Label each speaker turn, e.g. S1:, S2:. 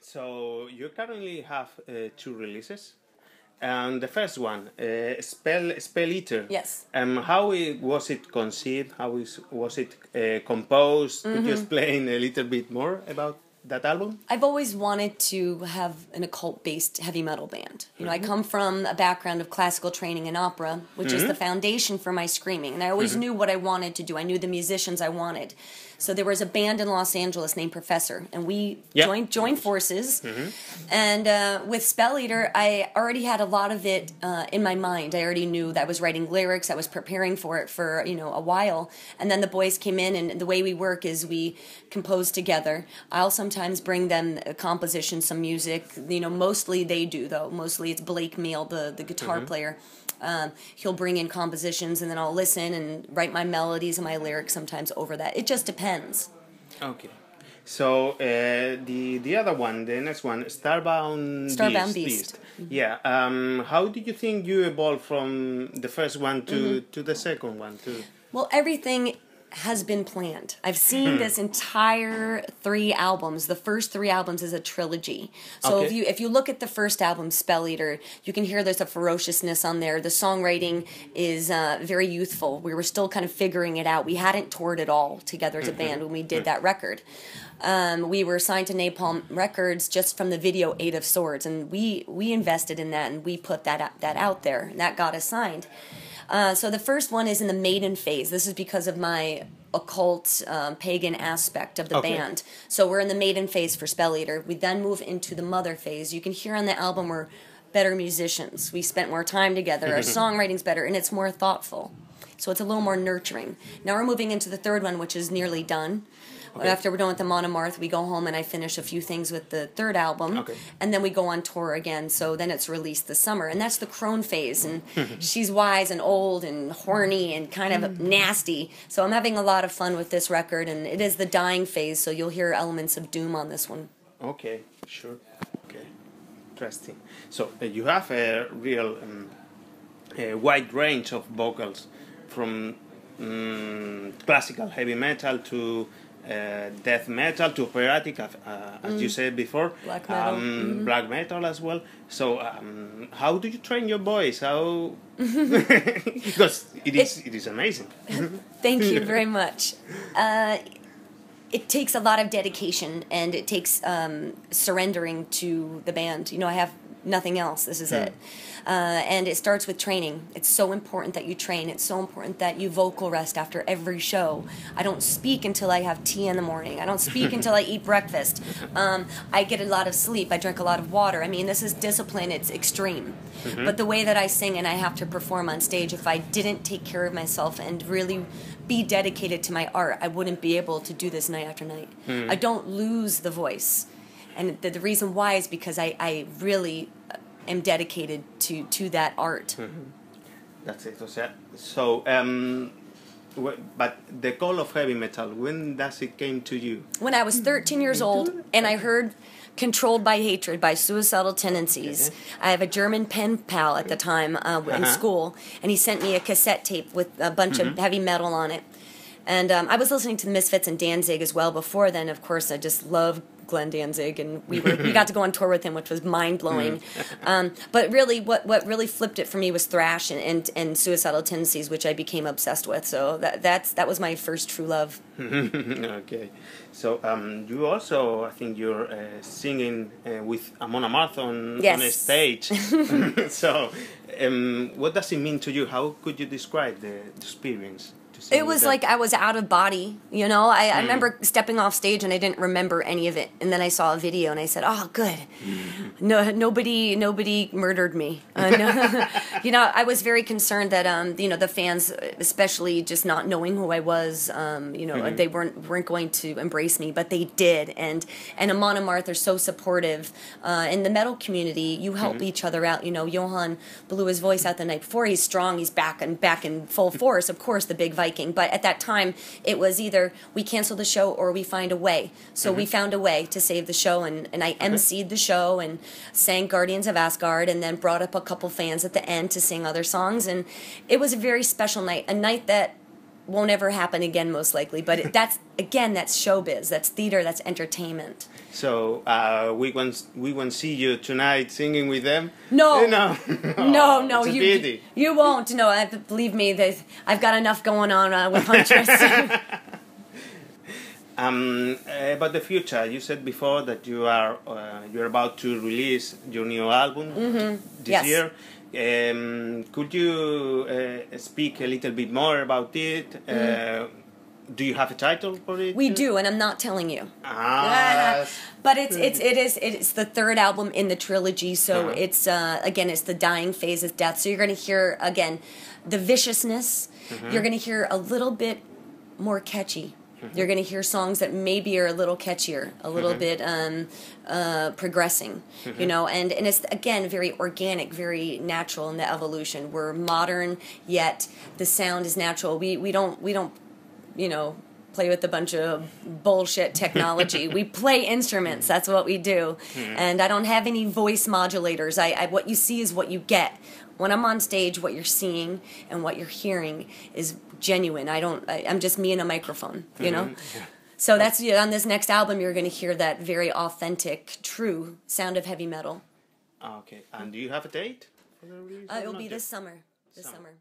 S1: So you currently have two releases, and the first one, Spell Eater.
S2: Yes.
S1: Was it conceived? Was it composed? Could you explain a little bit more about that album?
S2: I've always wanted to have an occult-based heavy metal band. You know, I come from a background of classical training in opera, which is the foundation for my screaming. And I always knew what I wanted to do. I knew the musicians I wanted. So there was a band in Los Angeles named Professor, and we joined forces. And with Spell Eater, I already had a lot of it in my mind. I already knew that I was writing lyrics. I was preparing for it for a while. And then the boys came in, and the way we work is we compose together. I'll sometimes bring them a composition, some music. Mostly they do, though. Mostly it's Blake Meal, the guitar player. He'll bring in compositions, and then I'll listen and write my melodies and my lyrics sometimes over that. It just depends.
S1: Okay. So the other one, the next one, Starbound Beast. Yeah. How did you think you evolved from the first one to the second one too?
S2: Well, everything has been planned. I've seen this entire 3 albums. The first 3 albums is a trilogy. So if you look at the first album, Spell Eater, you can hear there's a ferociousness on there. The songwriting is very youthful. We were still kind of figuring it out. We hadn't toured at all together as a band when we did that record. We were signed to Napalm Records just from the video 8 of Swords, and we invested in that, and we put that out there, and that got us signed. So the first one is in the maiden phase. This is because of my occult, pagan aspect of the band. So we're in the maiden phase for Spell Eater. We then move into the mother phase. You can hear on the album we're better musicians. We spent more time together. Our songwriting's better, and it's more thoughtful. So it's a little more nurturing. Now we're moving into the third one, which is nearly done. After we're done with the Monomarth, we go home and I finish a few things with the third album. And then we go on tour again, so then it's released this summer. And that's the crone phase, and she's wise and old and horny and kind of nasty. So I'm having a lot of fun with this record, and it is the dying phase, so you'll hear elements of doom on this one.
S1: Okay, sure. Okay, interesting. So you have a real wide range of vocals, from classical heavy metal to death metal to operatic, as you said before,
S2: black metal,
S1: black metal as well. So, how do you train your voice? How? Because it is amazing.
S2: Thank you very much. It takes a lot of dedication, and it takes surrendering to the band. I have nothing else. This is it. And it starts with training. It's so important that you train. It's so important that you vocal rest after every show. I don't speak until I have tea in the morning. I don't speak until I eat breakfast. I get a lot of sleep. I drink a lot of water. I mean, this is discipline. It's extreme. But the way that I sing and I have to perform on stage, if I didn't take care of myself and really be dedicated to my art, I wouldn't be able to do this night after night. I don't lose the voice. And the reason why is because I really am dedicated to that art.
S1: That's it. So, but the call of heavy metal, when does it came to you?
S2: When I was 13 years old, and I heard Controlled by Hatred by Suicidal Tendencies. I have a German pen pal at the time in school, and he sent me a cassette tape with a bunch of heavy metal on it. And I was listening to the Misfits and Danzig as well before then. Of course, I just love Glenn Danzig, and we got to go on tour with him, which was mind-blowing. But really, what really flipped it for me was thrash and Suicidal Tendencies, which I became obsessed with. So that was my first true love.
S1: Okay. So you also, I think you're singing with Amon Amarth on a stage. So what does it mean to you? How could you describe the experience?
S2: It was like I was out of body, I remember stepping off stage and I didn't remember any of it. And then I saw a video and I said, "Oh, good. No, nobody murdered me." I was very concerned that the fans, especially just not knowing who I was, they weren't going to embrace me, but they did. And Amon and Martha are so supportive. In the metal community, you help each other out. Johan blew his voice out the night before. He's strong. He's back in full force. Of course, the big Viking. But at that time, it was either we cancel the show or we find a way. So we found a way to save the show, and I emceed the show and sang Guardians of Asgard, and then brought up a couple fans at the end to sing other songs. And it was a very special night, a night that won't ever happen again, most likely. But that's showbiz. That's theater. That's entertainment.
S1: So we won't see you tonight singing with them.
S2: No,
S1: no,
S2: no.
S1: It's a pity.
S2: You won't. No, believe me. I've got enough going on with Huntress.
S1: About the future, you said before that you're about to release your new album this year. Could you speak a little bit more about it? Do you have a title for it?
S2: We do, and I'm not telling you. But it's the third album in the trilogy, so it's it's the dying phase of death. So you're going to hear again the viciousness. You're going to hear a little bit more catchy. You're going to hear songs that maybe are a little catchier, a little bit progressing, you know, and it's, again, very organic, very natural in the evolution. We're modern, yet the sound is natural. We don't, you know, play with a bunch of bullshit technology. We play instruments. That's what we do. And I don't have any voice modulators. What you see is what you get. When I'm on stage, what you're seeing and what you're hearing is genuine. I'm just me and a microphone, you know? So that's, on this next album, you're going to hear that very authentic, true sound of heavy metal.
S1: Okay. And do you have a date for the release?
S2: It'll be this summer. This summer.